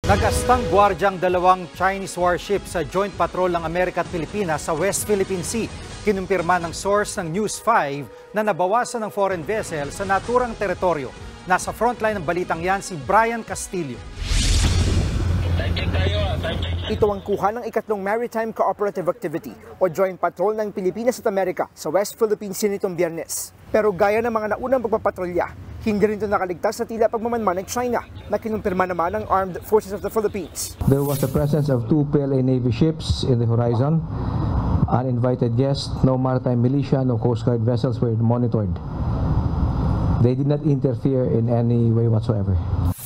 Nagastang gwardyang dalawang Chinese warship sa joint patrol ng Amerika at Pilipinas sa West Philippine Sea. Kinumpirma ng source ng News 5 na nabawasan ng foreign vessel sa naturang teritoryo. Nasa frontline ng balitang yan si Brian Castillo. Ito ang kuha ng ikatlong Maritime Cooperative Activity o Joint Patrol ng Pilipinas at Amerika sa West Philippine Sea nitong Biyernes. Pero gaya ng mga naunang pagpapatrolya, hindi rin ito nakaligtas sa tila pagmamanman ng China na kinumpirma naman ng Armed Forces of the Philippines. There was the presence of 2 PLA Navy ships in the horizon. Uninvited guests, no maritime militia, no Coast Guard vessels were monitored. They did not interfere in any way whatsoever.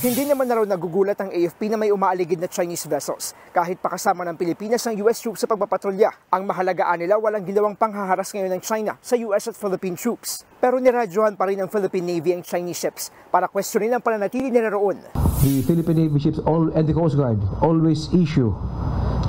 Hindi naman na raw nagugulat ang AFP na may umaaligid na Chinese vessels kahit pakasama ng Pilipinas ang US troops sa pagpapatrolya. Ang mahalagaan nila walang ginawang panghaharas ngayon ng China sa US at Philippine troops. Pero niradyohan pa rin ng Philippine Navy ang Chinese ships para questionin ang pananatili nila roon. The Philippine Navy ships and the Coast Guard always issue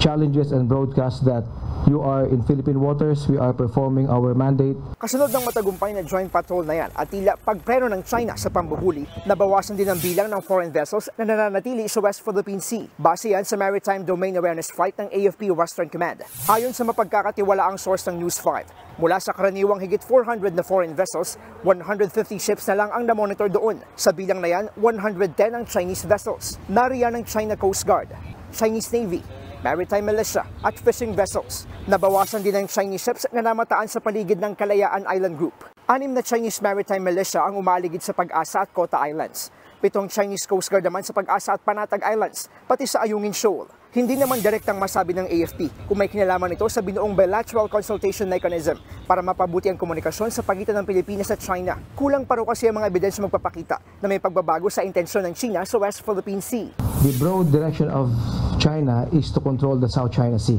challenges and broadcast that you are in Philippine waters, we are performing our mandate. Kasunod ng matagumpay na joint patrol na yan at tila pagpreno ng China sa pambuhuli, nabawasan din ang bilang ng foreign vessels na nananatili sa West Philippine Sea. Base yan sa Maritime Domain Awareness Flight ng AFP Western Command. Ayon sa mapagkakatiwalaang source ng News 5, mula sa karaniwang higit 400 na foreign vessels, 150 ships na lang ang namonitor doon. Sa bilang na yan, 110 ang Chinese vessels. Nariyan ang China Coast Guard, Chinese Navy, Maritime Militia at fishing vessels. Nabawasan din ang Chinese ships na namataan sa paligid ng Kalayaan Island Group. 6 na Chinese Maritime Militia ang umaligid sa Pag-asa at Kota Islands. 7 Chinese Coast Guard naman sa Pag-asa at Panatag Islands, pati sa Ayungin Shoal. Hindi naman direktang masabi ng AFP kung may kinalaman ito sa binuong bilateral consultation mechanism para mapabuti ang komunikasyon sa pagitan ng Pilipinas at China. Kulang pa raw kasi ang mga ebidensya magpapakita na may pagbabago sa intensyon ng China sa West Philippine Sea. The broad direction of China is to control the South China Sea.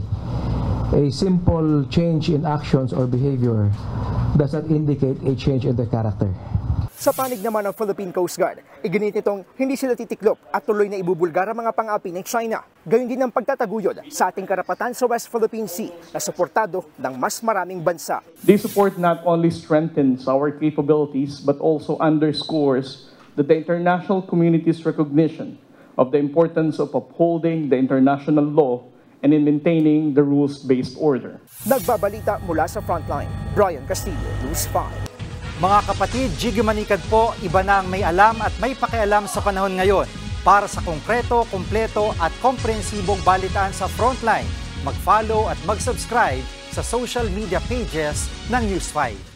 A simple change in actions or behavior does not indicate a change in their character. Sa panig naman ng Philippine Coast Guard, iginit nitong hindi sila titiklop at tuloy na ibubulgar ang mga pang-api ng China. Gayun din ang pagtataguyod sa ating karapatan sa West Philippine Sea na suportado ng mas maraming bansa. This support not only strengthens our capabilities but also underscores that the international community's recognition of the importance of upholding the international law and in maintaining the rules-based order. Nagbabalita mula sa Frontline, Brian Castillo, News 5. Mga kapatid, Jiggy Manikad po, iba na ang may alam at may pakialam sa panahon ngayon. Para sa konkreto, kumpleto at komprehensibong balitaan sa Frontline, mag-follow at mag-subscribe sa social media pages ng News 5.